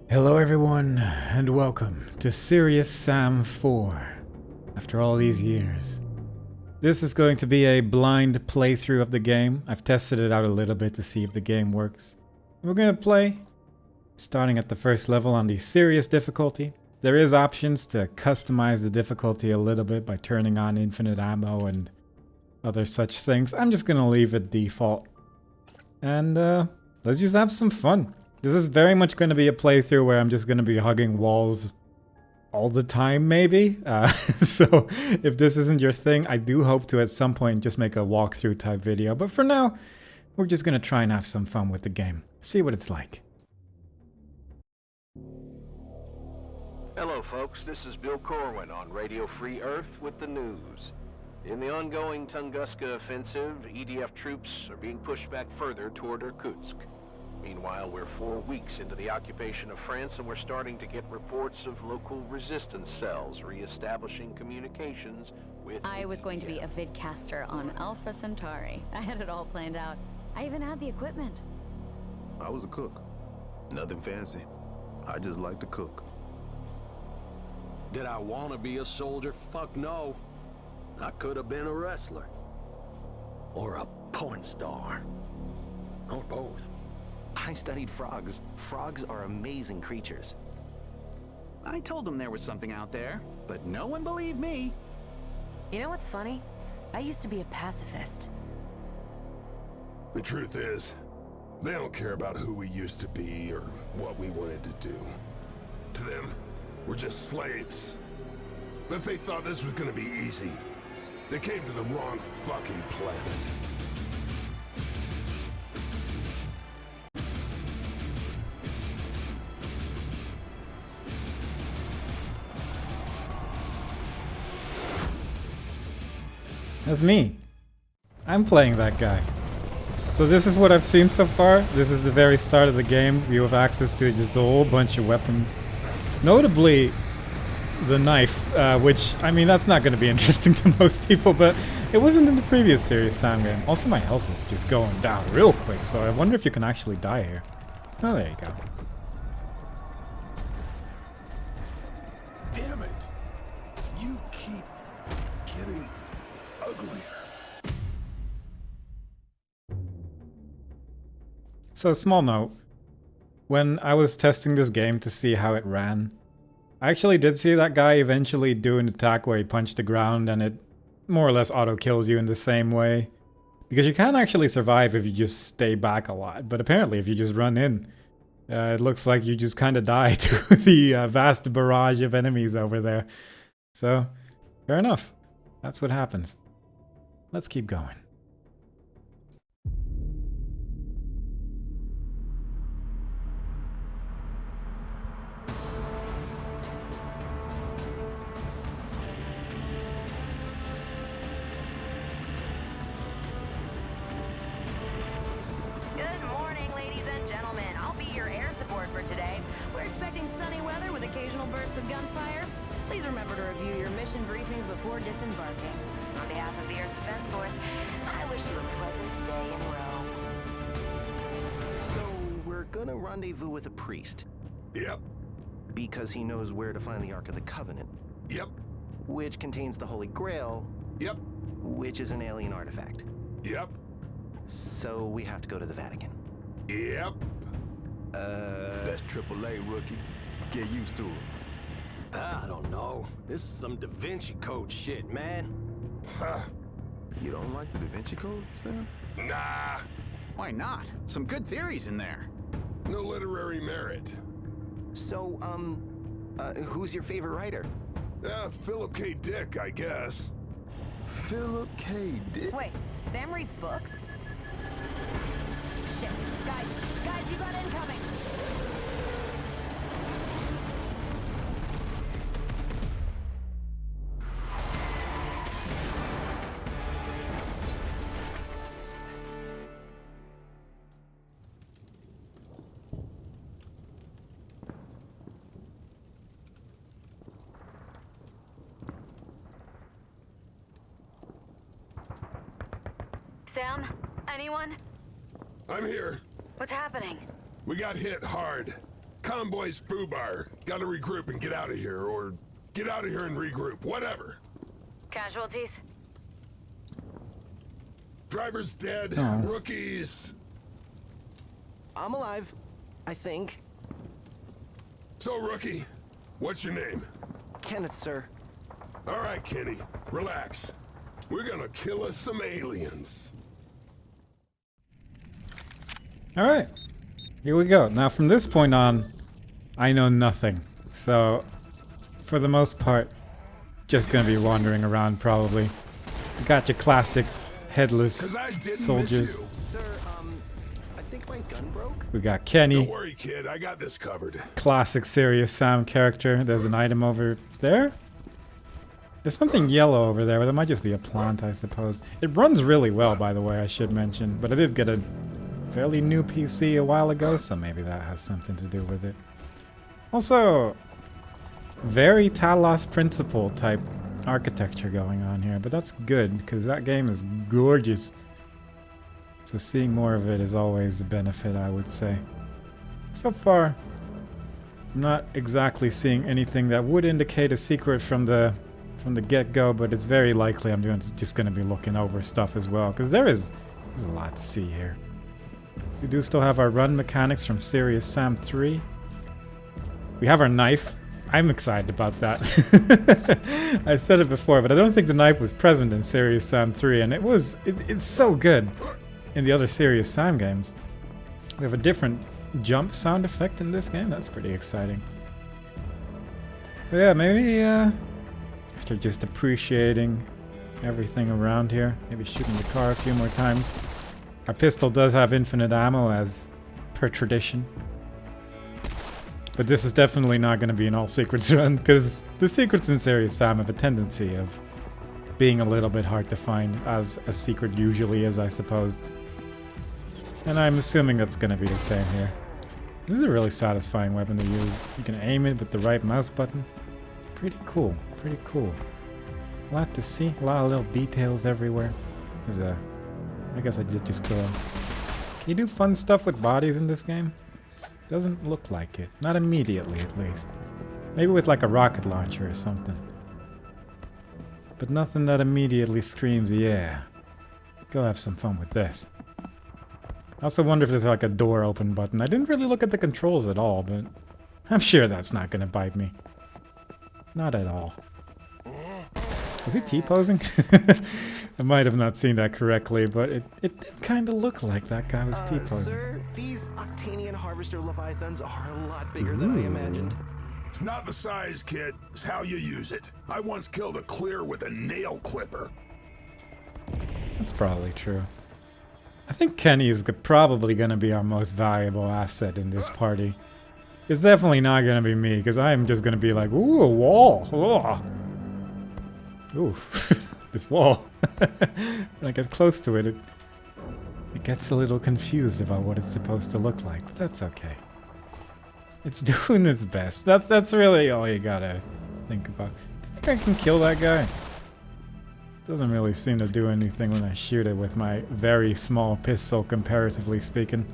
Hello everyone, and welcome to Serious Sam 4. After all these years. This is going to be a blind playthrough of the game. I've tested it out a little bit to see if the game works. We're going to play, starting at the first level on the Serious difficulty. There is options to customize the difficulty a little bit by turning on infinite ammo and other such things. I'm just going to leave it default. And let's just have some fun. This is very much going to be a playthrough where I'm just going to be hugging walls all the time, maybe. So if this isn't your thing, I do hope to at some point just make a walkthrough type video. But for now, we're just going to try and have some fun with the game. See what it's like. Hello folks, this is Bill Corwin on Radio Free Earth with the news. In the ongoing Tunguska offensive, EDF troops are being pushed back further toward Irkutsk. Meanwhile, we're 4 weeks into the occupation of France and we're starting to get reports of local resistance cells re-establishing communications with I was going to be a vidcaster on Alpha Centauri. I had it all planned out. I even had the equipment. I was a cook. Nothing fancy. I just like to cook. Did I want to be a soldier? Fuck no. I could have been a wrestler. Or a porn star. Or both. I studied frogs. Frogs are amazing creatures. I told them there was something out there, but no one believed me. You know what's funny? I used to be a pacifist. The truth is, they don't care about who we used to be or what we wanted to do. To them, we're just slaves. But if they thought this was gonna be easy, they came to the wrong fucking planet. That's me. I'm playing that guy. So this is what I've seen so far. This is the very start of the game. You have access to just a whole bunch of weapons. Notably, the knife, which, I mean, that's not going to be interesting to most people, but it wasn't in the previous Serious Sam game. Also, my health is just going down real quick, so I wonder if you can actually die here. Oh, there you go. Damn it. You keep getting uglier. So, small note. When I was testing this game to see how it ran, I actually did see that guy eventually do an attack where he punched the ground and it more or less auto-kills you in the same way. Because you can actually survive if you just stay back a lot, but apparently if you just run in, it looks like you just kind of die to the vast barrage of enemies over there. So, fair enough. That's what happens. Let's keep going. Good morning, ladies and gentlemen. I'll be your air support for today. We're expecting sunny weather with occasional bursts of gunfire. Please remember to review your mission briefings before disembarking. On behalf of the Earth Defense Force, I wish you a pleasant stay in Rome. So, we're gonna rendezvous with a priest, Yep. because he knows where to find the Ark of the Covenant, Yep. which contains the Holy Grail, Yep. which is an alien artifact. Yep. So, we have to go to the Vatican. Yep. That's AAA, rookie. Get used to it. I don't know. This is some Da Vinci Code shit, man. Huh. You don't like the Da Vinci Code, Sam? Nah. Why not? Some good theories in there. No literary merit. So, who's your favorite writer? Philip K. Dick, I guess. Philip K. Dick. Wait, Sam reads books? Shit. Guys, you got incoming! Sam? Anyone? I'm here. What's happening? We got hit hard. convoy's foobar. Gotta regroup and get out of here, or get out of here and regroup, whatever. Casualties? Driver's dead. Oh. Rookies. I'm alive, I think. So, rookie, what's your name? Kenneth, sir. All right, Kenny, relax. We're gonna kill us some aliens. Alright, here we go. Now from this point on, I know nothing. So, for the most part, just gonna be wandering around probably. You got your classic headless 'Cause I didn't soldiers. miss you. Sir, I think my gun broke. We got Kenny, Don't worry, kid. I got this covered. classic Serious Sam character. There's an item over there. There's something yellow over there, but that might just be a plant, I suppose. It runs really well, by the way, I should mention. But I did get a fairly new PC a while ago, so maybe that has something to do with it. Also, very Talos Principle type architecture going on here, but that's good, because that game is gorgeous. So seeing more of it is always a benefit, I would say. So far, I'm not exactly seeing anything that would indicate a secret from the get-go, but it's very likely I'm just going to be looking over stuff as well, because there's a lot to see here. We do still have our run mechanics from Serious Sam 3. We have our knife. I'm excited about that. I said it before, but I don't think the knife was present in Serious Sam 3, and it's so good in the other Serious Sam games. We have a different jump sound effect in this game. That's pretty exciting. But yeah, maybe after just appreciating everything around here, maybe shooting the car a few more times. Our pistol does have infinite ammo as per tradition. But this is definitely not going to be an all secrets run, because the secrets in Serious Sam have a tendency of being a little bit hard to find, as a secret usually is, I suppose. And I'm assuming that's going to be the same here. This is a really satisfying weapon to use. You can aim it with the right mouse button. Pretty cool, pretty cool. A lot to see, a lot of little details everywhere. There's a... I guess I did just kill him. Can you do fun stuff with bodies in this game? Doesn't look like it. Not immediately, at least. Maybe with like a rocket launcher or something. But nothing that immediately screams, yeah. Go have some fun with this. I also wonder if there's like a door open button. I didn't really look at the controls at all, but I'm sure that's not gonna bite me. Not at all. Was he T-posing? I might have not seen that correctly, but it did kind of look like that guy was T-posing. Sir, these Octanian Harvester Leviathans are a lot bigger than I imagined. It's not the size, kid. It's how you use it. I once killed a clear with a nail clipper. That's probably true. I think Kenny is probably going to be our most valuable asset in this party. It's definitely not going to be me, because I am just going to be like, ooh, a wall. Oh. Ooh, this wall. When I get close to it, it gets a little confused about what it's supposed to look like, but that's okay. It's doing its best. That's really all you gotta think about. Do you think I can kill that guy? Doesn't really seem to do anything when I shoot it with my very small pistol, comparatively speaking.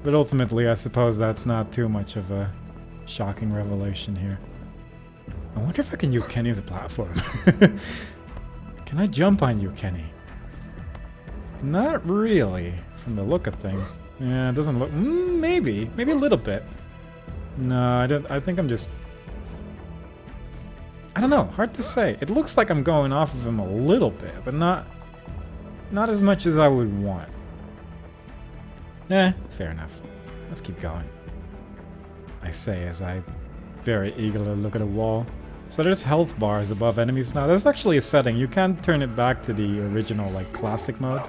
But ultimately, I suppose that's not too much of a shocking revelation here. I wonder if I can use Kenny as a platform. Can I jump on you, Kenny? Not really, from the look of things. Yeah, it doesn't look... maybe. Maybe a little bit. No, I think I'm just... I don't know, hard to say. It looks like I'm going off of him a little bit, but not as much as I would want. Fair enough. Let's keep going. I say as I very eagerly look at a wall. So there's health bars above enemies now. That's actually a setting. You can turn it back to the original, like, classic mode.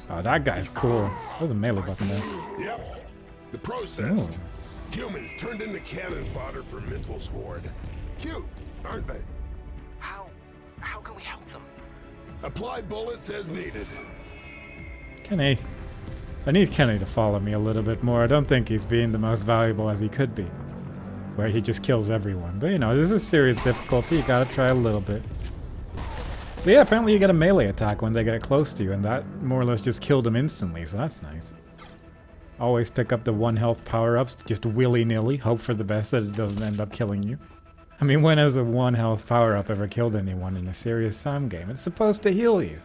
Oh, that guy's cool. There's a melee button there. Yep. The processed. Humans turned into cannon fodder for Mental's horde. Cute, aren't they? How can we help them? Apply bullets as needed. Kenny. I need Kenny to follow me a little bit more. I don't think he's being the most valuable as he could be. Where he just kills everyone. But you know, this is serious difficulty. You gotta try a little bit. But yeah, apparently you get a melee attack when they get close to you, and that more or less just killed him instantly, so that's nice. Always pick up the 1 health power-ups, just willy-nilly, hope for the best that it doesn't end up killing you. I mean, when has a 1 health power-up ever killed anyone in a Serious Sam game? It's supposed to heal you.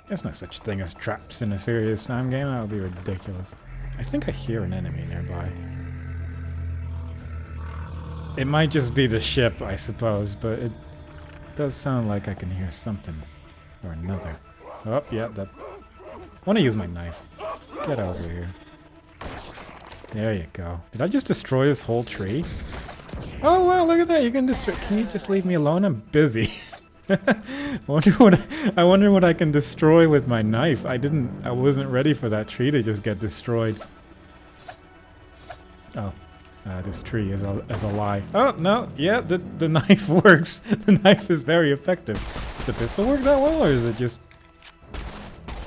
There's no such thing as traps in a Serious Sam game, that would be ridiculous. I think I hear an enemy nearby. It might just be the ship, I suppose, but it does sound like I can hear something or another. Oh, yeah, that... I want to use my knife. Get over here. There you go. Did I just destroy this whole tree? Oh wow, look at that! You can destroy. Can you just leave me alone? I'm busy. I wonder what I can destroy with my knife. I wasn't ready for that tree to just get destroyed. Oh, this tree is a lie. Oh no, yeah, the knife works. The knife is very effective. Does the pistol work that well, or is it just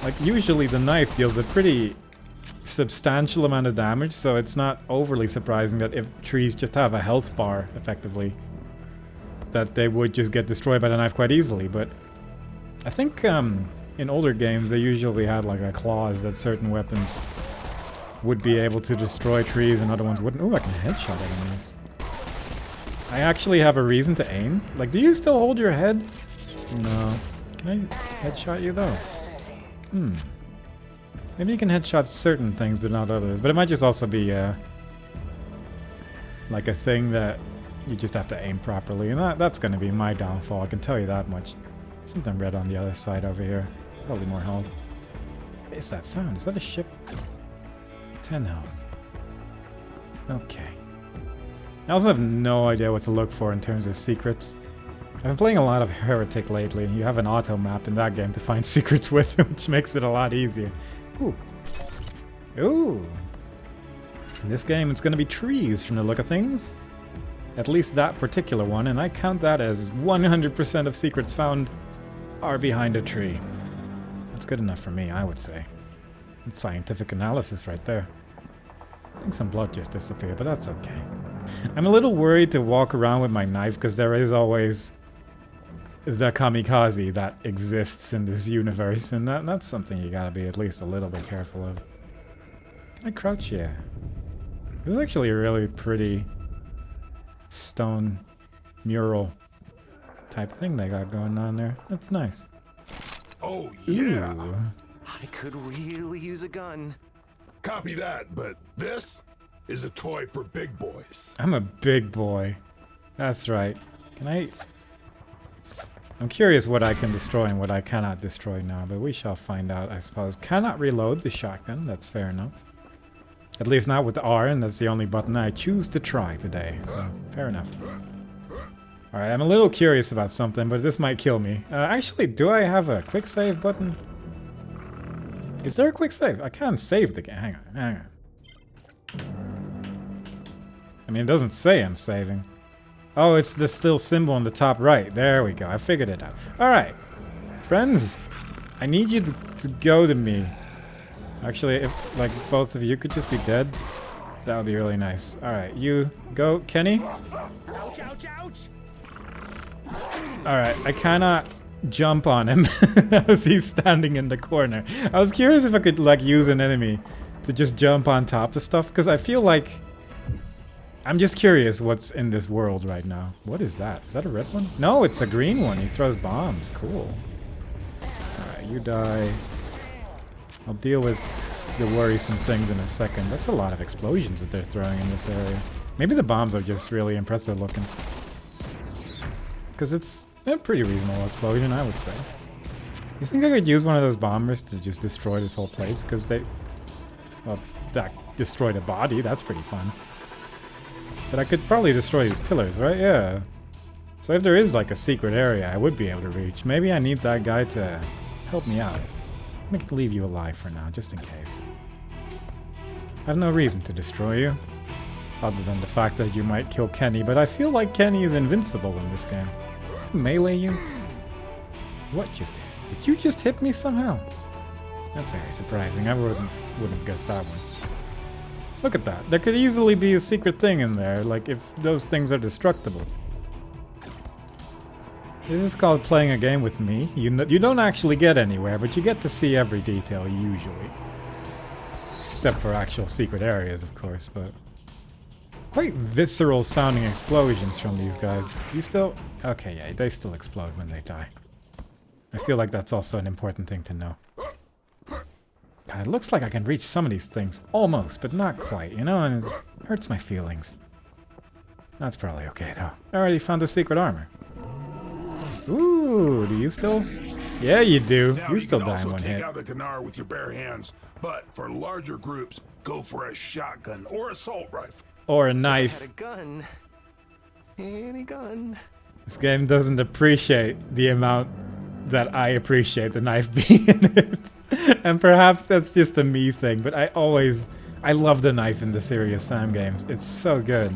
like usually the knife deals a pretty substantial amount of damage, so it's not overly surprising that if trees just have a health bar, effectively, that they would just get destroyed by the knife quite easily. But I think in older games they usually had like a clause that certain weapons would be able to destroy trees and other ones wouldn't. Oh, I can headshot enemies. I actually have a reason to aim. Like, do you still hold your head? No. Can I headshot you though? Maybe you can headshot certain things, but not others. But it might just also be, like a thing that you just have to aim properly. And that's going to be my downfall, I can tell you that much. Something red on the other side over here. Probably more health. What is that sound? Is that a ship? 10 health. Okay. I also have no idea what to look for in terms of secrets. I've been playing a lot of Heretic lately. You have an auto map in that game to find secrets with, which makes it a lot easier. Ooh. Ooh. In this game, it's going to be trees from the look of things. At least that particular one, and I count that as 100% of secrets found are behind a tree. That's good enough for me, I would say. It's scientific analysis right there. I think some blood just disappeared, but that's okay. I'm a little worried to walk around with my knife, because there is always the kamikaze that exists in this universe, and that's something you gotta be at least a little bit careful of. Can I crouch? Yeah. This is actually a really pretty stone mural type thing they got going on there. That's nice. Oh yeah! Ooh. I could really use a gun. Copy that, but this is a toy for big boys. I'm a big boy. That's right. Can I... I'm curious what I can destroy and what I cannot destroy now, but we shall find out, I suppose. Cannot reload the shotgun, that's fair enough. At least not with R, and that's the only button I choose to try today, so fair enough. Alright, I'm a little curious about something, but this might kill me. Actually, do I have a quick save button? Is there a quick save? I can't save the game. Hang on. I mean, it doesn't say I'm saving. Oh, it's the still symbol on the top right. There we go. I figured it out. Alright. Friends, I need you to go to me. Actually, if, like, both of you could just be dead, that would be really nice. Alright, you go. Kenny? Ouch, ouch, ouch! Alright, I cannot jump on him as he's standing in the corner. I was curious if I could, like, use an enemy to just jump on top of stuff, because I feel like... I'm just curious what's in this world right now. What is that? Is that a red one? No, it's a green one. He throws bombs. Cool. Alright, you die. I'll deal with the worrisome things in a second. That's a lot of explosions that they're throwing in this area. Maybe the bombs are just really impressive looking. Because it's a pretty reasonable explosion, I would say. You think I could use one of those bombers to just destroy this whole place? Because they... Well, that destroyed a body. That's pretty fun. But I could probably destroy these pillars, right? Yeah. So if there is like a secret area I would be able to reach, maybe I need that guy to help me out. I can leave you alive for now, just in case. I have no reason to destroy you, other than the fact that you might kill Kenny, but I feel like Kenny is invincible in this game. Melee you? What just hit? Did you just hit me somehow? That's very surprising. I wouldn't have guessed that one. Look at that. There could easily be a secret thing in there, like if those things are destructible. This is called playing a game with me. You don't actually get anywhere, but you get to see every detail, usually. except for actual secret areas, of course, but quite visceral sounding explosions from these guys. You still... Okay, yeah, they still explode when they die. I feel like that's also an important thing to know. God, it looks like I can reach some of these things. Almost, but not quite, you know? And it hurts my feelings. That's probably okay, though. I already found the secret armor. Ooh, do you still? Yeah, you do. Now You still can die in also one take hit. out the Kanar with your bare hands, but for larger groups, go for a shotgun or assault rifle. Or a If I knife. had a gun. Any gun. This game doesn't appreciate the amount that I appreciate the knife being in it. And perhaps that's just a me thing, but I love the knife in the Serious Sam games. It's so good.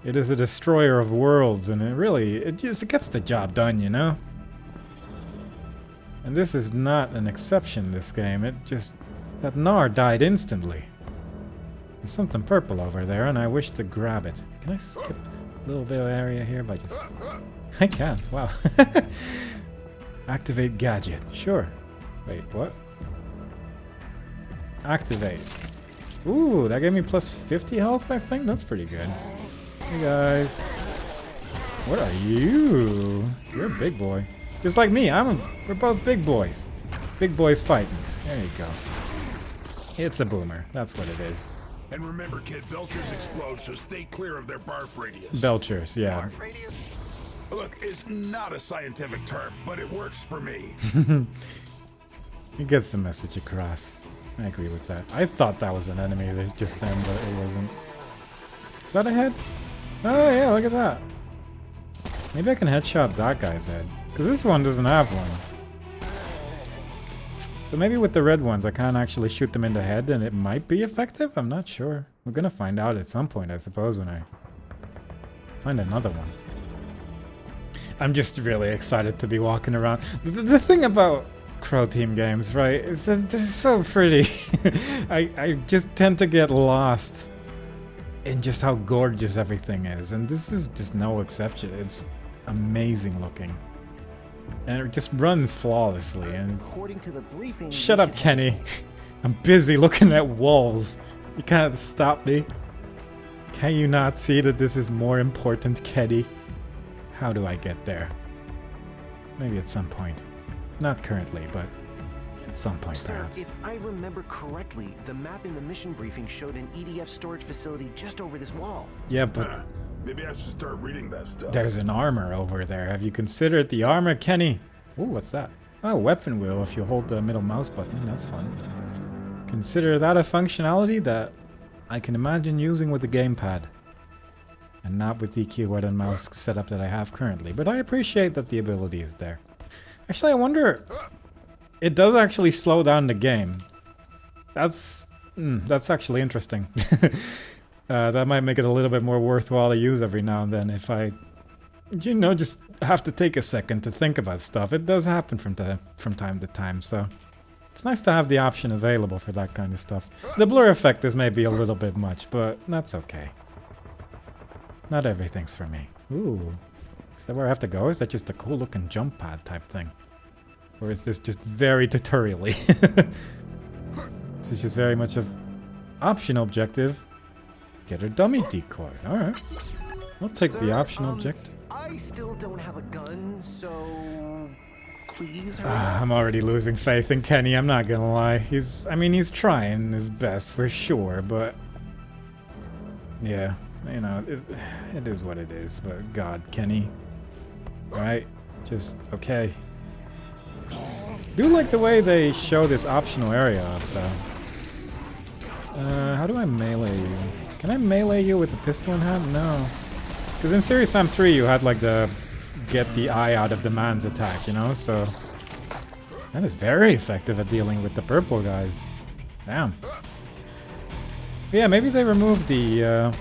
It is a destroyer of worlds, and it just gets the job done, you know? And this is not an exception, this game. That Gnar died instantly. There's something purple over there, and I wish to grab it. Can I skip a little bit of area here by just... I can, wow. Activate gadget, sure. Wait, what? Activate. Ooh, that gave me plus 50 health, I think? That's pretty good. Hey guys. What are you? You're a big boy. Just like me, we're both big boys. Big boys fighting. There you go. It's a boomer, that's what it is. And remember, kid, Belchers explode, so stay clear of their barf radius. Belchers, yeah. Barf radius? Look, it's not a scientific term, but it works for me. It gets the message across. I agree with that. I thought that was an enemy just then, but it wasn't. Is that a head? Oh yeah, look at that. Maybe I can headshot that guy's head. Because this one doesn't have one. But maybe with the red ones I can't actually shoot them in the head and it might be effective? I'm not sure. We're gonna find out at some point, I suppose, when I find another one. I'm just really excited to be walking around. The thing about Crow Team games, right, is that they're so pretty. I just tend to get lost in just how gorgeous everything is, and this is just no exception. It's amazing looking. And it just runs flawlessly, and it's... According to the briefing, Shut up, Kenny. I'm busy looking at walls. You can't stop me. Can you not see that this is more important, Kenny? How do I get there? Maybe at some point. Not currently, but at some point, Sir, perhaps. if I remember correctly, the map in the mission briefing showed an EDF storage facility just over this wall. Yeah, but Maybe I should start reading that stuff. there's an armor over there. Have you considered the armor, Kenny? Ooh, what's that? Oh, weapon wheel if you hold the middle mouse button. That's fun. Consider that a functionality that I can imagine using with the gamepad. And not with the keyboard and mouse setup that I have currently. But I appreciate that the ability is there. Actually, I wonder... It does actually slow down the game. That's actually interesting. That might make it a little bit more worthwhile to use every now and then if I, you know, just have to take a second to think about stuff. It does happen from time to time, so it's nice to have the option available for that kind of stuff. The blur effect is maybe a little bit much, but that's okay. Not everything's for me. Ooh. Is that where I have to go? Or is that just a cool looking jump pad type thing? Or is this just very tutorial-y? This is just very much of optional objective. Get a dummy decoy. Alright. I'll take the optional objective. I still don't have a gun, so please hurry I'm already losing faith in Kenny, I'm not gonna lie. He's trying his best for sure, but yeah, you know, it is what it is, but God, Kenny. Alright, just okay. Do like the way they show this optional area up though. How do I melee you? Can I melee you with the pistol in hand? No. Because in Serious Sam 3 you had like the get the eye out of the man's attack, you know? So that is very effective at dealing with the purple guys. Damn. Yeah, maybe they removed the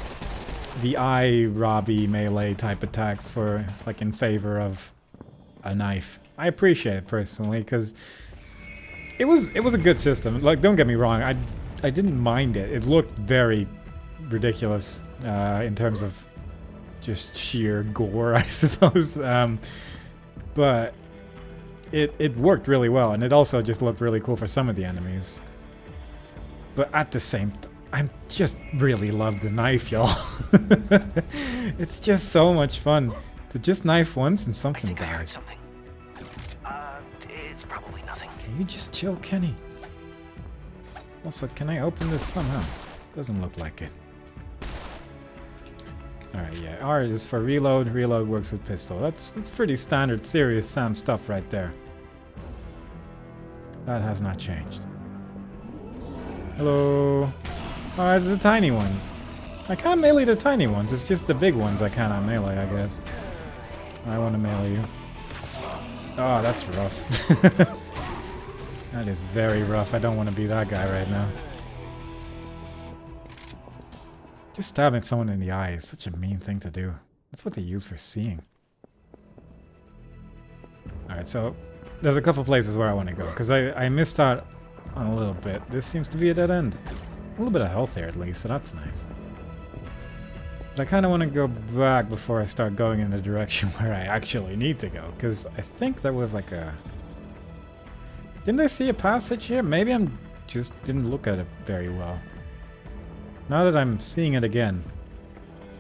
eye robby melee type attacks for like in favor of a knife. I appreciate it personally because it was a good system. Like, don't get me wrong, I didn't mind it. It looked very ridiculous in terms of just sheer gore, I suppose. But it worked really well, and it also just looked really cool for some of the enemies. But at the same time, I just really love the knife, y'all. It's just so much fun to just knife once and something I think I heard dies. something. It's probably nothing. Can you just chill, Kenny? Also, can I open this somehow? Doesn't look like it. Alright, yeah. R is for reload. Reload works with pistol. That's pretty standard, serious Sam stuff right there. That has not changed. Hello. Oh, it's the tiny ones. I can't melee the tiny ones. It's just the big ones I cannot melee, I guess. I want to melee you. Oh, that's rough. That is very rough. I don't want to be that guy right now. Just stabbing someone in the eye is such a mean thing to do. That's what they use for seeing. Alright, so there's a couple places where I want to go, because I missed out on a little bit. This seems to be a dead end. A little bit of health there at least, so that's nice. But I kind of want to go back before I start going in the direction where I actually need to go, because I think there was like a... Didn't I see a passage here? Maybe I'm just didn't look at it very well. Now that I'm seeing it again.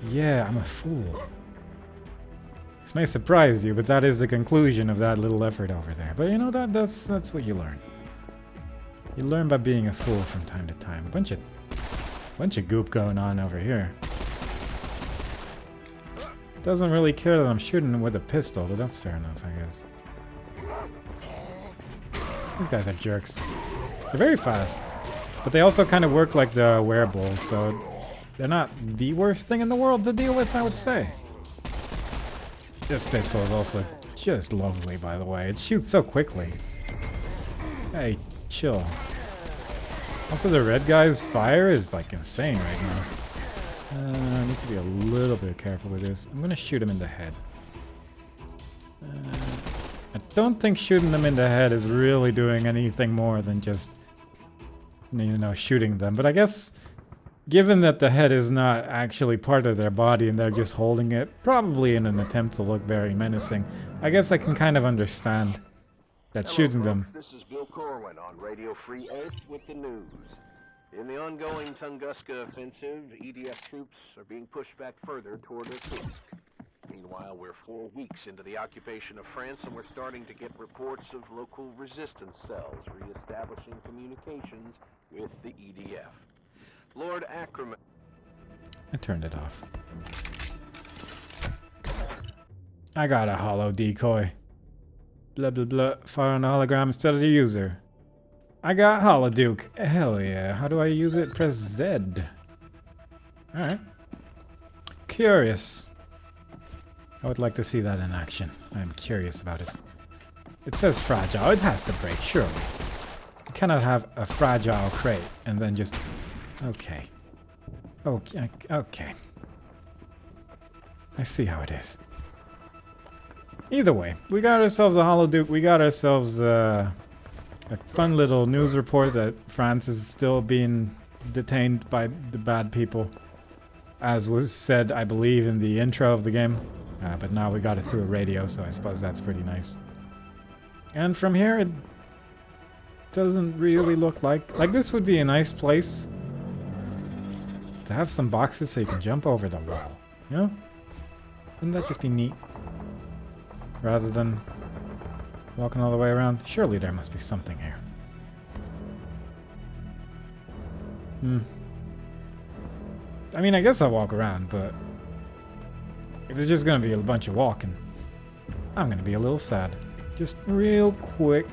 Yeah, I'm a fool. This may surprise you, but that is the conclusion of that little effort over there. But you know, that's what you learn. You learn by being a fool from time to time. Bunch of goop going on over here. Doesn't really care that I'm shooting with a pistol, but that's fair enough, I guess. These guys are jerks. They're very fast. But they also kind of work like the wereballs, so they're not the worst thing in the world to deal with, I would say. This pistol is also just lovely, by the way. It shoots so quickly. Hey, chill. Also, the red guy's fire is like insane right now. I need to be a little bit careful with this. I'm gonna shoot him in the head. I don't think shooting them in the head is really doing anything more than just, you know, shooting them. But I guess, given that the head is not actually part of their body and they're just holding it, probably in an attempt to look very menacing, I guess I can kind of understand that shooting them. This is Bill Corwin on Radio Free Earth with the news. In the ongoing Tunguska offensive, EDF troops are being pushed back further toward Irkutsk. Meanwhile, we're 4 weeks into the occupation of France, and we're starting to get reports of local resistance cells re-establishing communications with the EDF. Lord Ackerman... I turned it off. I got a holo decoy. Blah blah blah. Fire on the hologram instead of the user. I got Holoduke. Hell yeah. How do I use it? Press Z. Alright. Curious. I would like to see that in action. I'm curious about it. It says fragile. It has to break, surely. You cannot have a fragile crate and then just... Okay. Okay. Okay. I see how it is. Either way, we got ourselves a Holoduke. We got ourselves a fun little news report that France is still being detained by the bad people. As was said, I believe, in the intro of the game. But now we got it through a radio, so I suppose that's pretty nice. And from here, it doesn't really look like... Like, this would be a nice place to have some boxes so you can jump over the wall. You know? Wouldn't that just be neat? Rather than walking all the way around. Surely there must be something here. I mean, I guess I'll walk around, but... if it's just gonna be a bunch of walking, I'm gonna be a little sad. Just real quick.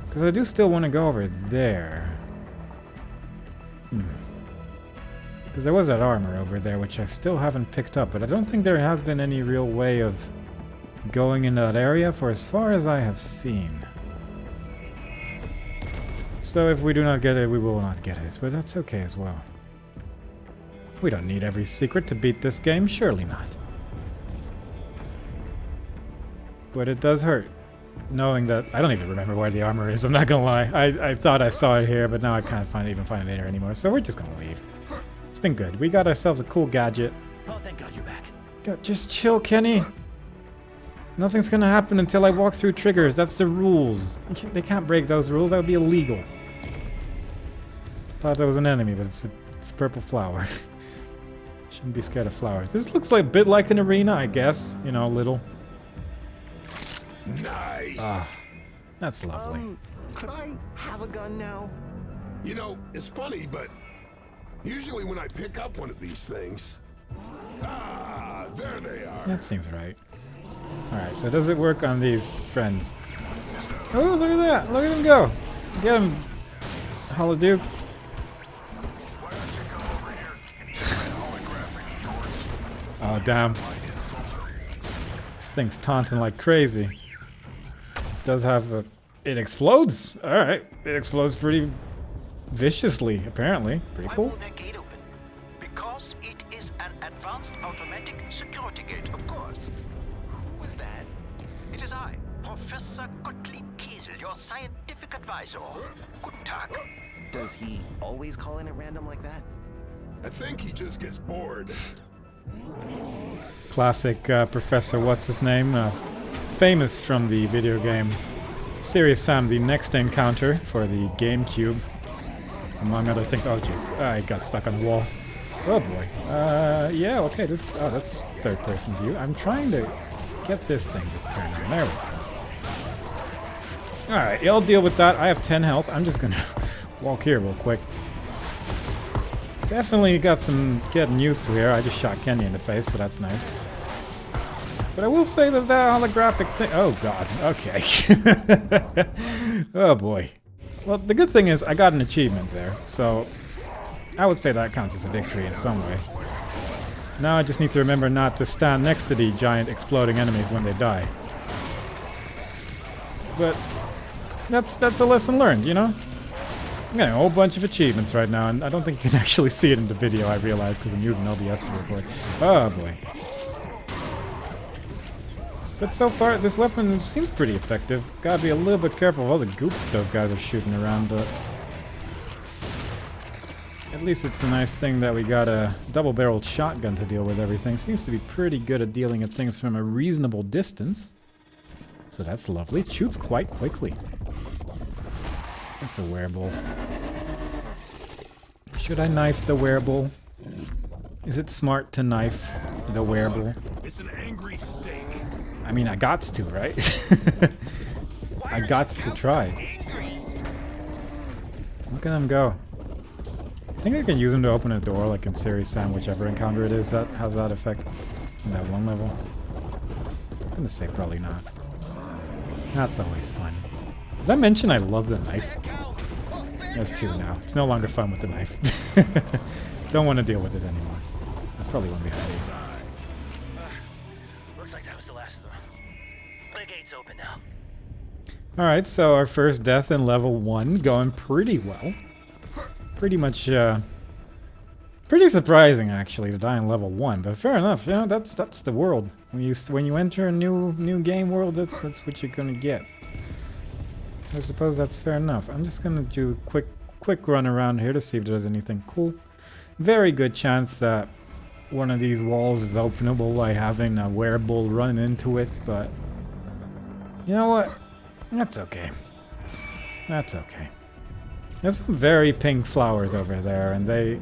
Because I do still want to go over there. Because there was that armor over there, which I still haven't picked up. But I don't think there has been any real way of going in that area for as far as I have seen. So if we do not get it, we will not get it. But that's okay as well. We don't need every secret to beat this game. Surely not. But it does hurt, knowing that... I don't even remember where the armor is, I'm not gonna lie. I thought I saw it here, but now I can't even find it here anymore. So we're just gonna leave. It's been good. We got ourselves a cool gadget. Oh, thank God you're back. God, just chill, Kenny. Nothing's gonna happen until I walk through triggers. That's the rules. They can't break those rules. That would be illegal. Thought that was an enemy, but it's a purple flower. Shouldn't be scared of flowers. This looks like a bit like an arena, I guess. You know, a little. Nice. Ah, that's lovely. Could I have a gun now? You know, it's funny, but usually when I pick up one of these things... Ah, there they are. That seems right. Alright, so does it work on these friends? Oh, look at that! Look at them go! Get him, Holoduke. Oh, damn. This thing's taunting like crazy. It does have a... It explodes! Alright, it explodes pretty viciously, apparently. Pretty cool. Why won't that gate open? Because it is an advanced automatic security gate, of course. Who was that? It is I, Professor Gottlieb Kiesel, your scientific advisor. Guten Tag. Does he always call in at random like that? I think he just gets bored. Classic Professor what's-his-name, famous from the video game Serious Sam, the next encounter for the GameCube, among other things. Oh jeez, I got stuck on the wall. Oh boy. Yeah, okay, this, oh, that's third-person view. I'm trying to get this thing to turn on. There we go. Alright, y'all deal with that. I have 10 health. I'm just gonna walk here real quick. Definitely got some getting used to here. I just shot Kenny in the face, so that's nice. But I will say that holographic thing... Oh god, okay. Oh boy. Well, the good thing is I got an achievement there, so I would say that counts as a victory in some way. Now I just need to remember not to stand next to the giant exploding enemies when they die. But that's a lesson learned, you know? I'm getting a whole bunch of achievements right now, and I don't think you can actually see it in the video, I realize, because I'm using OBS to record. Oh boy. But so far, this weapon seems pretty effective. Gotta be a little bit careful of all the goop those guys are shooting around, but... At least it's a nice thing that we got a double-barreled shotgun to deal with everything. Seems to be pretty good at dealing with things from a reasonable distance. So that's lovely. It shoots quite quickly. That's a wearable. Should I knife the wearable? Is it smart to knife the wearable? It's an angry steak. I mean, I gots to, right? I gots to try. Look at them go. I think I can use them to open a door, like in Serious Sam, whichever encounter it is that has that effect in that one level. I'm gonna say probably not. That's always fun. Did I mention I love the knife? There's two now. It's no longer fun with the knife. Don't want to deal with it anymore. That's probably one behind me. Looks like that was the last of them. The gate's open now. Alright, so our first death in level 1 going pretty well. Pretty much, pretty surprising actually to die in level 1, but fair enough, you know, that's the world. When you enter a new game world, that's what you're gonna get. So I suppose that's fair enough. I'm just gonna do a quick run around here to see if there's anything cool. Very good chance that one of these walls is openable by having a wearable run into it, but you know what? That's okay. That's okay. There's some very pink flowers over there, and they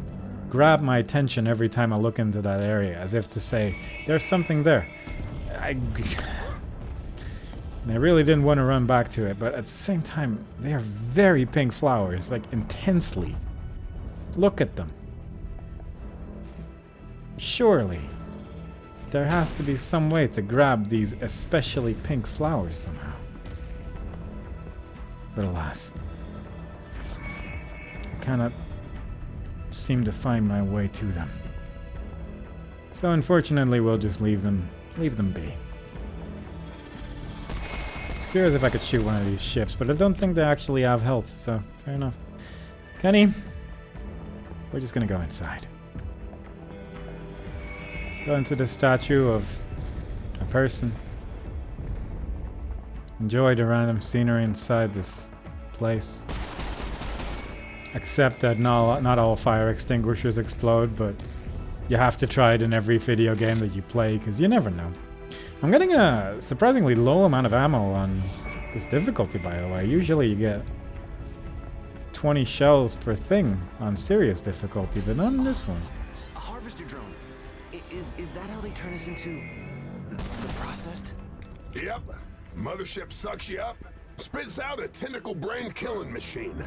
grab my attention every time I look into that area, as if to say, there's something there. I really didn't want to run back to it, but at the same time, they are very pink flowers, like intensely. Look at them. Surely, there has to be some way to grab these especially pink flowers somehow. But alas, I cannot seem to find my way to them. So unfortunately, we'll just leave them be. I was curious if I could shoot one of these ships, but I don't think they actually have health, so fair enough. Kenny, we're just gonna go inside. Go into the statue of a person. Enjoy the random scenery inside this place. Except that not all fire extinguishers explode, but you have to try it in every video game that you play, because you never know. I'm getting a surprisingly low amount of ammo on this difficulty, by the way. Usually you get 20 shells per thing on serious difficulty, but not on this one. A harvester drone. Is that how they turn us into the processed? Yep. Mothership sucks you up, spits out a tentacle brain killing machine.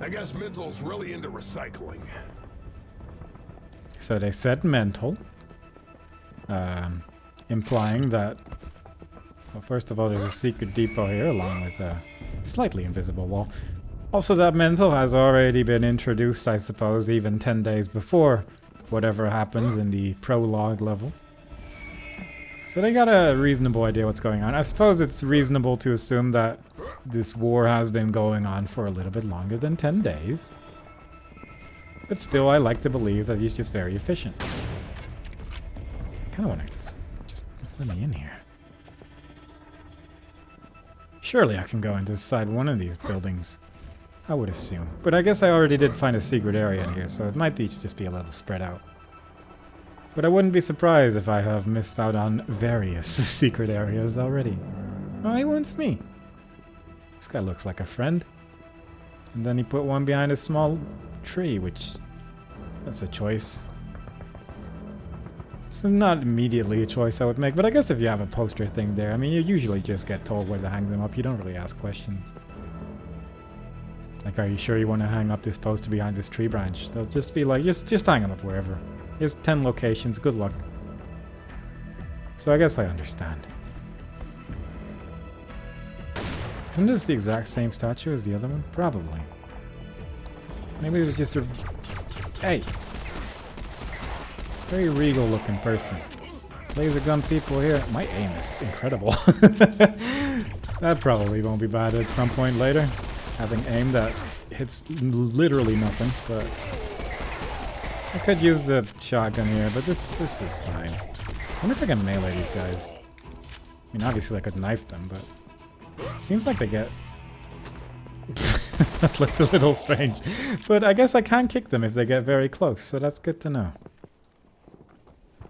I guess Mental's really into recycling. So they said mental, implying that, well, first of all, there's a secret depot here along with a slightly invisible wall. Also, that mental has already been introduced, I suppose, even 10 days before whatever happens in the prologue level. So they got a reasonable idea what's going on. I suppose it's reasonable to assume that this war has been going on for a little bit longer than 10 days. But still, I like to believe that he's just very efficient. Kinda wanna just let me in here. Surely I can go inside one of these buildings. I would assume. But I guess I already did find a secret area in here, so it might each just be a little spread out. But I wouldn't be surprised if I have missed out on various secret areas already. Oh, he wants me. This guy looks like a friend. And then he put one behind a small tree, which... that's a choice. So not immediately a choice I would make, but I guess if you have a poster thing there, I mean, you usually just get told where to hang them up. You don't really ask questions. Like, are you sure you want to hang up this poster behind this tree branch? They'll just be like, just hang them up wherever. Here's 10 locations, good luck. So I guess I understand. Isn't this the exact same statue as the other one? Probably. Maybe it was just a... Hey! Very regal looking person. Laser gun people here. My aim is incredible. That probably won't be bad at some point later. Having aim that hits literally nothing, but... I could use the shotgun here, but this is fine. I wonder if I can melee these guys. I mean, obviously I could knife them, but... it seems like they get... that looked a little strange. But I guess I can kick them if they get very close, so that's good to know.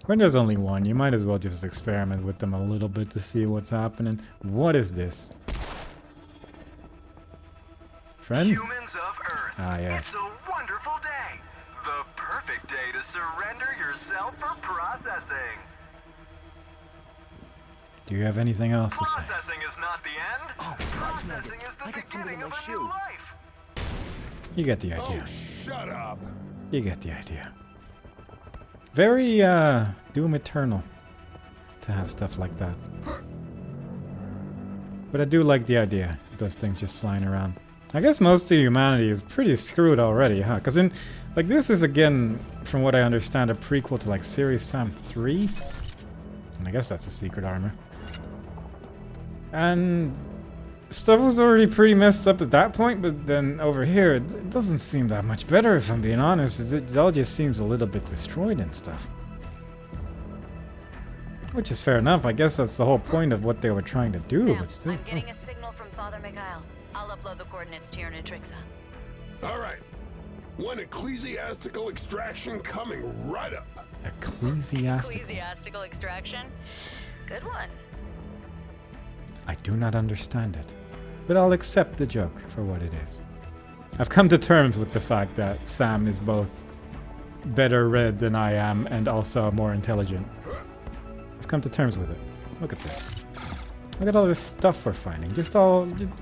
When there's only one, you might as well just experiment with them a little bit to see what's happening. What is this? Friend? Humans of Earth. Ah, yeah. It's a wonderful day. The perfect day to surrender yourself for processing. Do you have anything else to say? Processing is not the end. Oh, processing is the beginning of a new life. You get the idea. Oh, shut up. You get the idea. Very, Doom Eternal to have stuff like that. But I do like the idea of those things just flying around. I guess most of humanity is pretty screwed already, huh? Because in, like, this is, again, from what I understand, a prequel to, like, Serious Sam 3? And I guess that's a secret armor. And stuff was already pretty messed up at that point, but then over here, it doesn't seem that much better, if I'm being honest. It all just seems a little bit destroyed and stuff. Which is fair enough. I guess that's the whole point of what they were trying to do, Sam, but still. I'm getting a signal from Father Mikhail. I'll upload the coordinates to your Nutrixa. All right. One ecclesiastical extraction coming right up. Ecclesiastical? Ecclesiastical extraction? Good one. I do not understand it, but I'll accept the joke for what it is. I've come to terms with the fact that Sam is both better read than I am and also more intelligent. I've come to terms with it. Look at this. Look at all this stuff we're finding. Just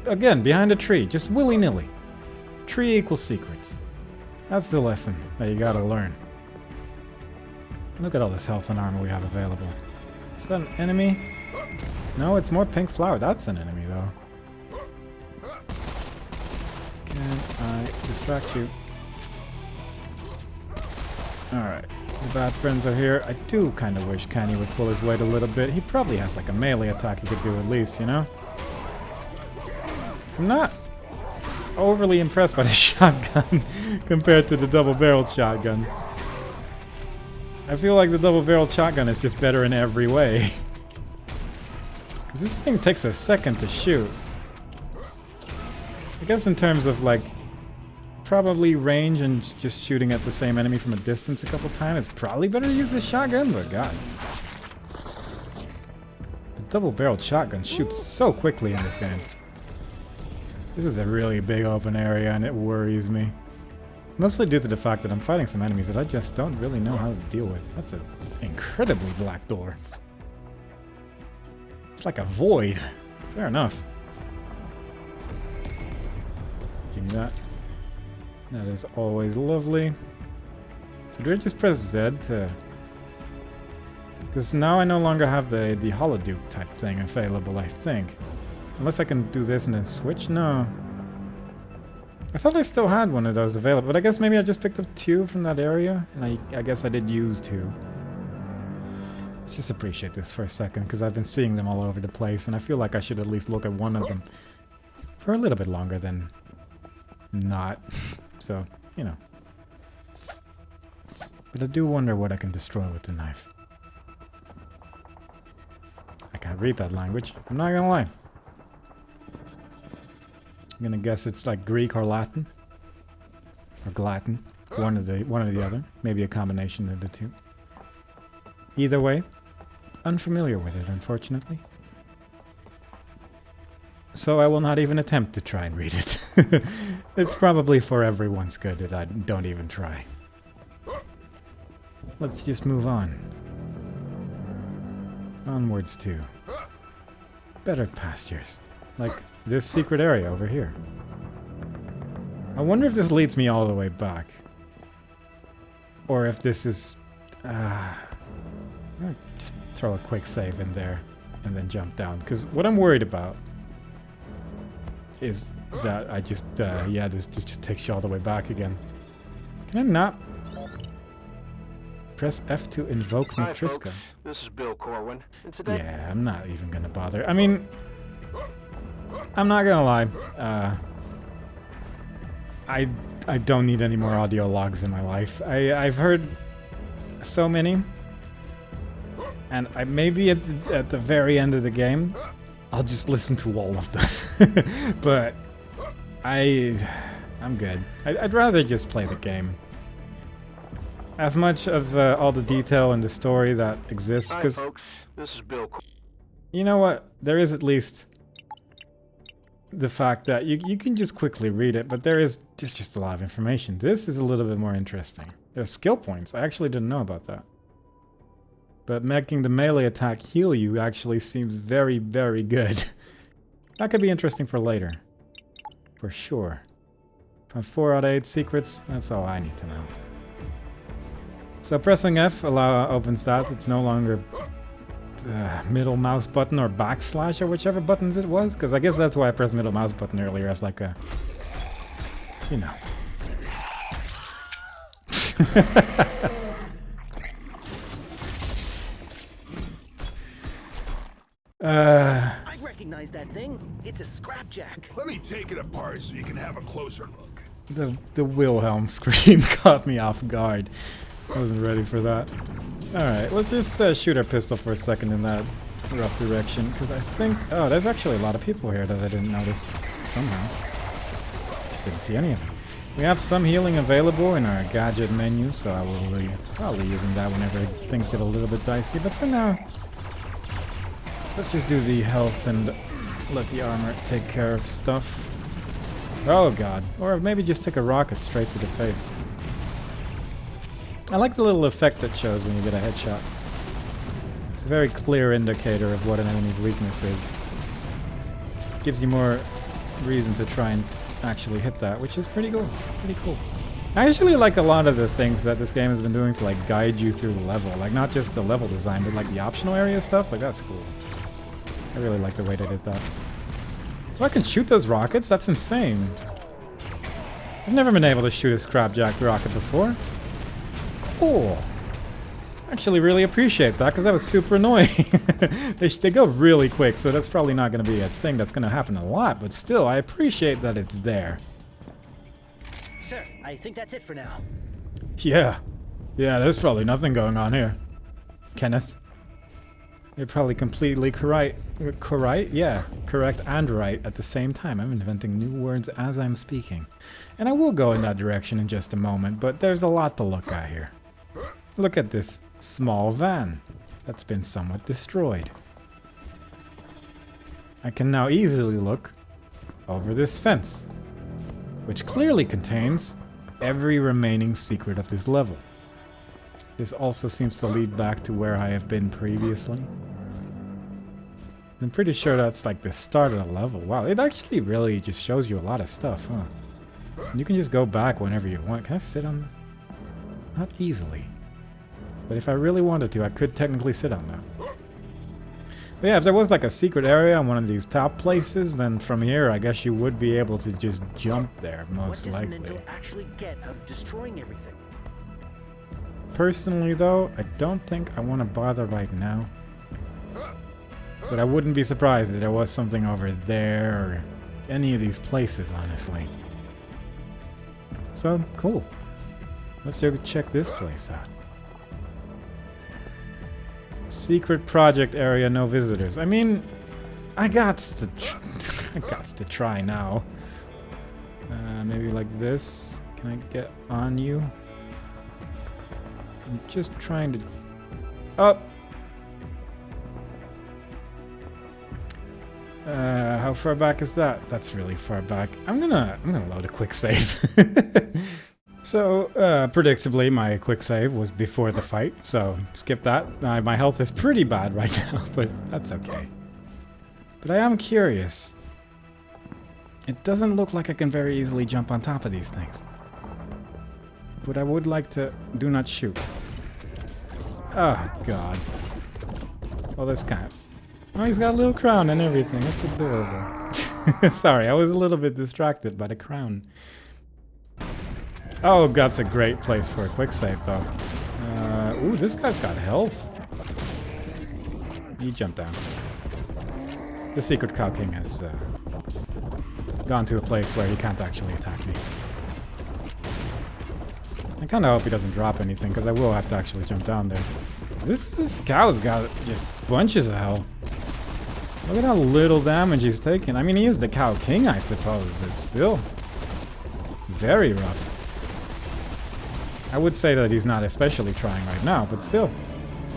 again, behind a tree. Just willy-nilly. Tree equals secrets. That's the lesson that you gotta learn. Look at all this health and armor we have available. Is that an enemy? No, it's more pink flower. That's an enemy, though. Can I distract you? Alright. The bad friends are here. I do kind of wish Kenny would pull his weight a little bit. He probably has like a melee attack he could do at least, you know? I'm not overly impressed by the shotgun compared to the double-barreled shotgun. I feel like the double-barreled shotgun is just better in every way. Because this thing takes a second to shoot. I guess in terms of like probably range and just shooting at the same enemy from a distance a couple times, it's probably better to use this shotgun, but god. The double-barreled shotgun shoots so quickly in this game. This is a really big open area and it worries me. Mostly due to the fact that I'm fighting some enemies that I just don't really know how to deal with. That's an incredibly black door. It's like a void. Fair enough. Give me that. That is always lovely. So do I just press Z to... Because now I no longer have the Holoduke type thing available, I think. Unless I can do this and then switch? No. I thought I still had one of those available, but I guess maybe I just picked up 2 from that area, and I guess I did use 2. Let's just appreciate this for a second, because I've been seeing them all over the place, and I feel like I should at least look at one of them for a little bit longer than not. So, you know. But I do wonder what I can destroy with the knife. I can't read that language, I'm not gonna lie. I'm gonna guess it's like Greek or Latin. Or Glatin. One or the other. Maybe a combination of the two. Either way, unfamiliar with it, unfortunately. So I will not even attempt to try and read it. It's probably for everyone's good that I don't even try. Let's just move on. Onwards to better pastures. Like this secret area over here. I wonder if this leads me all the way back. Or if this is... I'm gonna just throw a quick save in there and then jump down. Because what I'm worried about is that I just... yeah, this just takes you all the way back again. Can I not... Press F to invoke Hi, Matriska? folks. This is Bill Corwin. And today... Yeah, I'm not even gonna bother. I mean... I'm not gonna lie. I don't need any more audio logs in my life. I've heard so many, and maybe at the very end of the game, I'll just listen to all of them. But I'm good. I'd rather just play the game. As much of all the detail and the story that exists, because Hi, folks. This is Bill. You know what? There is at least the fact that you can just quickly read it, but there's just a lot of information. This is a little bit more interesting. There's skill points. I actually didn't know about that. But making the melee attack heal you actually seems very, very good. That could be interesting for later. For sure. Found 4 out of 8 secrets. That's all I need to know. So pressing F opens that. It's no longer middle mouse button or backslash or whichever buttons it was, because I guess that's why I pressed middle mouse button earlier as like a, you know. I recognize that thing. It's a scrapjack. Let me take it apart so you can have a closer look. The Wilhelm scream caught me off guard. I wasn't ready for that. Alright, let's just shoot our pistol for a second in that rough direction, because I think... Oh, there's actually a lot of people here that I didn't notice somehow. Just didn't see any of them. We have some healing available in our gadget menu, so I will be probably using that whenever things get a little bit dicey, but for now, let's just do the health and let the armor take care of stuff. Oh god, or maybe just take a rocket straight to the face. I like the little effect that shows when you get a headshot. It's a very clear indicator of what an enemy's weakness is. Gives you more reason to try and actually hit that, which is pretty cool. Pretty cool. I actually like a lot of the things that this game has been doing to like guide you through the level. Like not just the level design, but like the optional area stuff. Like that's cool. I really like the way they did that. Oh, I can shoot those rockets? That's insane. I've never been able to shoot a scrapjack rocket before. Cool. Actually really appreciate that, because that was super annoying. They go really quick, so that's probably not going to be a thing that's going to happen a lot, but still, I appreciate that it's there. Sir, I think that's it for now. Yeah. Yeah, there's probably nothing going on here. Kenneth. You're probably completely correct. Yeah, correct and right at the same time. I'm inventing new words as I'm speaking. And I will go in that direction in just a moment, but there's a lot to look at here. Look at this small van that's been somewhat destroyed. I can now easily look over this fence, which clearly contains every remaining secret of this level. This also seems to lead back to where I have been previously. I'm pretty sure that's like the start of the level. Wow, it actually really just shows you a lot of stuff, huh? And you can just go back whenever you want. Can I sit on this? Not easily. But if I really wanted to, I could technically sit on that. But yeah, if there was like a secret area on one of these top places, then from here I guess you would be able to just jump there, most likely. What does Mental actually get out of destroying everything? Personally though, I don't think I want to bother right now. But I wouldn't be surprised if there was something over there or any of these places, honestly. So, cool. Let's go check this place out. Secret project area, no visitors. I mean, I got to try now. Maybe like this. Can I get on you? I'm just trying to... Oh! How far back is that? That's really far back. I'm gonna load a quick save. So, predictably, my quick save was before the fight, so skip that. My health is pretty bad right now, but that's okay. But I am curious. It doesn't look like I can very easily jump on top of these things. But I would like to... Do not shoot. Oh, God. Well, that's kind of... Oh, he's got a little crown and everything. That's adorable. Sorry, I was a little bit distracted by the crown. Oh, that's a great place for a quick save, though. Ooh, this guy's got health. He jumped down. The Secret Cow King has gone to a place where he can't actually attack me. I kind of hope he doesn't drop anything, because I will have to actually jump down there. This cow's got just bunches of health. Look at how little damage he's taking. I mean, he is the Cow King, I suppose, but still. Very rough. I would say that he's not especially trying right now, but still.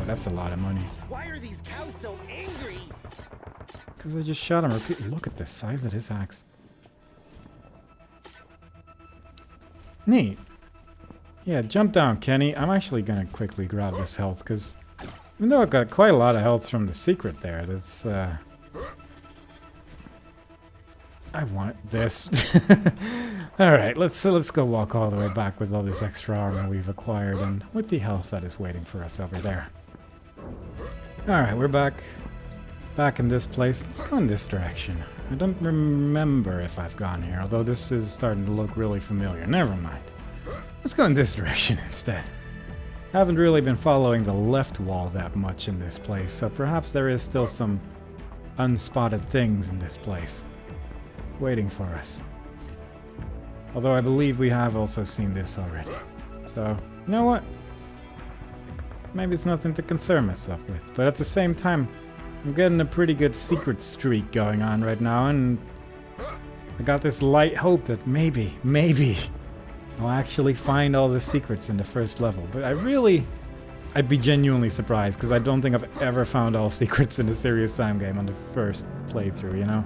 Oh, that's a lot of money. Why are these cows so angry? Because I just shot him repeatedly. Look at the size of his axe. Neat. Yeah, jump down, Kenny. I'm actually gonna quickly grab this health, because even though I've got quite a lot of health from the secret there, that's, I want this. Alright, let's go walk all the way back with all this extra armor we've acquired, and with the health that is waiting for us over there. Alright, we're back in this place. Let's go in this direction. I don't remember if I've gone here, although this is starting to look really familiar. Never mind. Let's go in this direction instead. I haven't really been following the left wall that much in this place, so perhaps there is still some unspotted things in this place waiting for us. Although I believe we have also seen this already. So, you know what? Maybe it's nothing to concern myself with, but at the same time, I'm getting a pretty good secret streak going on right now, and I got this light hope that maybe I'll actually find all the secrets in the first level. But I'd be genuinely surprised, because I don't think I've ever found all secrets in a Serious Sam game on the first playthrough, you know?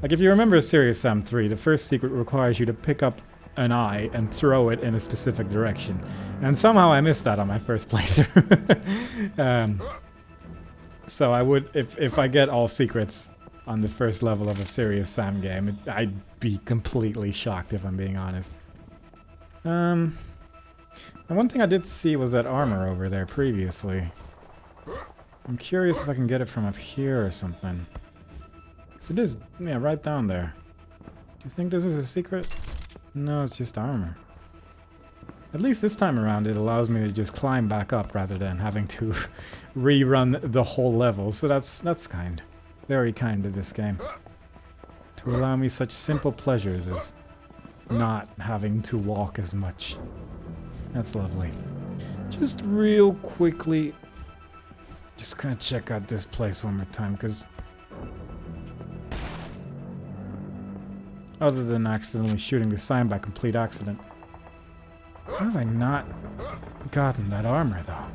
Like, if you remember Serious Sam 3, the first secret requires you to pick up an eye and throw it in a specific direction. And somehow I missed that on my first playthrough. So I would, if I get all secrets on the first level of a Serious Sam game, I'd be completely shocked, if I'm being honest. And one thing I did see was that armor over there previously. I'm curious if I can get it from up here or something. So it is, yeah, right down there. Do you think this is a secret? No, it's just armor. At least this time around it allows me to just climb back up rather than having to rerun the whole level. So that's kind. Very kind of this game. To allow me such simple pleasures as not having to walk as much. That's lovely. Just real quickly, just gonna check out this place one more time, because other than accidentally shooting the sign by complete accident, how have I not gotten that armor, though?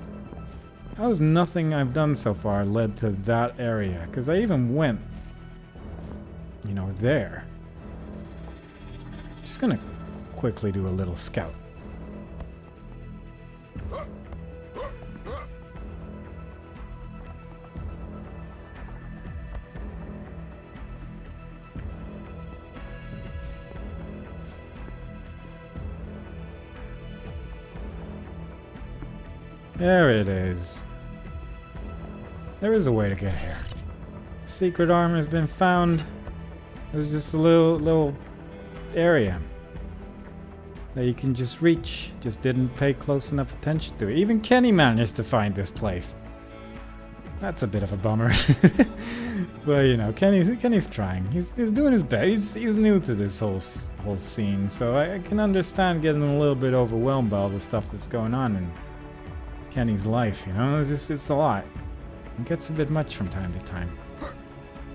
How has nothing I've done so far led to that area? Because I even went you know, there. Just gonna quickly do a little scout. There it is. There is a way to get here. Secret armor has been found. There's just a little area that you can just reach. Just didn't pay close enough attention to it. Even Kenny managed to find this place. That's a bit of a bummer. But you know, Kenny's trying. He's doing his best. He's new to this whole scene, so I can understand getting a little bit overwhelmed by all the stuff that's going on in Kenny's life. You know, it's a lot. It gets a bit much from time to time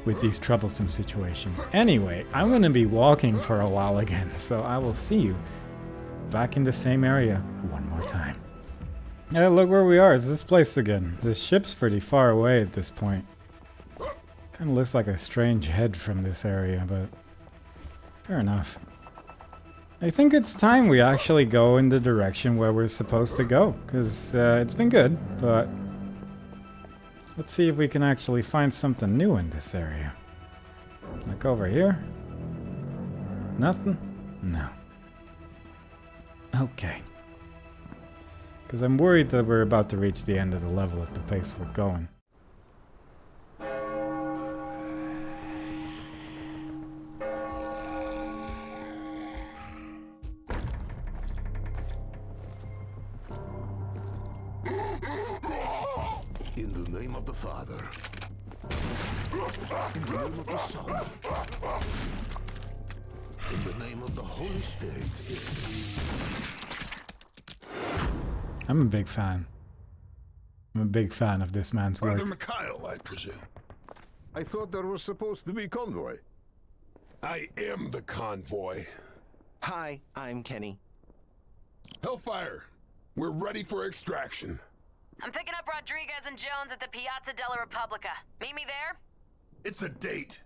with these troublesome situations. Anyway, I'm gonna be walking for a while again, so I will see you back in the same area one more time. Yeah, look where we are. It's this place again. The ship's pretty far away at this point. Kind of looks like a strange head from this area, but fair enough. I think it's time we actually go in the direction where we're supposed to go, because it's been good, but let's see if we can actually find something new in this area. Like over here? Nothing? No. Okay. Because I'm worried that we're about to reach the end of the level at the pace we're going. In the name of the Father, in the name of the Son, in the name of the Holy Spirit. I'm a big fan. I'm a big fan of this man's work. Brother Mikhail, I presume. I thought there was supposed to be convoy. I am the convoy. Hi, I'm Kenny. Hellfire, we're ready for extraction. I'm picking up Rodriguez and Jones at the Piazza della Repubblica. Meet me there? It's a date.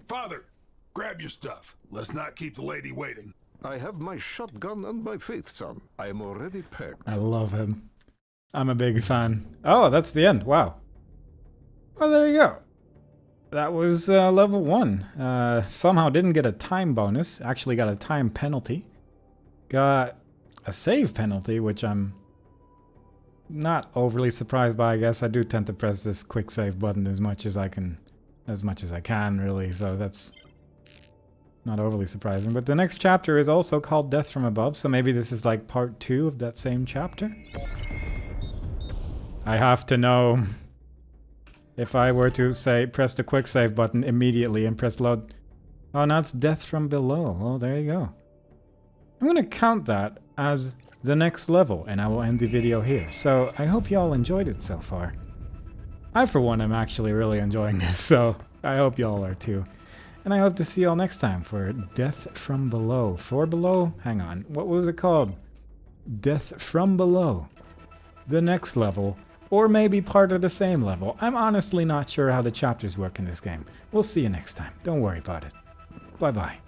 Father, grab your stuff. Let's not keep the lady waiting. I have my shotgun and my faith, son. I am already packed. I love him. I'm a big fan. Oh, that's the end. Wow. Well, there you go. That was level 1. Somehow didn't get a time bonus. Actually got a time penalty. Got a save penalty, which I'm not overly surprised by, I guess. I do tend to press this quick save button as much as I can, really. So that's not overly surprising. But the next chapter is also called Death from Above, so maybe this is like part 2 of that same chapter. I have to know if I were to say press the quick save button immediately and press load. Oh, now it's Death from Below. Well, there you go. I'm gonna count that as the next level, and I will end the video here. So I hope y'all enjoyed it so far. I, for one, am actually really enjoying this, so I hope y'all are too. And I hope to see y'all next time for Death from Below. For Below? Hang on. What was it called? Death from Below. The next level. Or maybe part of the same level. I'm honestly not sure how the chapters work in this game. We'll see you next time. Don't worry about it. Bye-bye.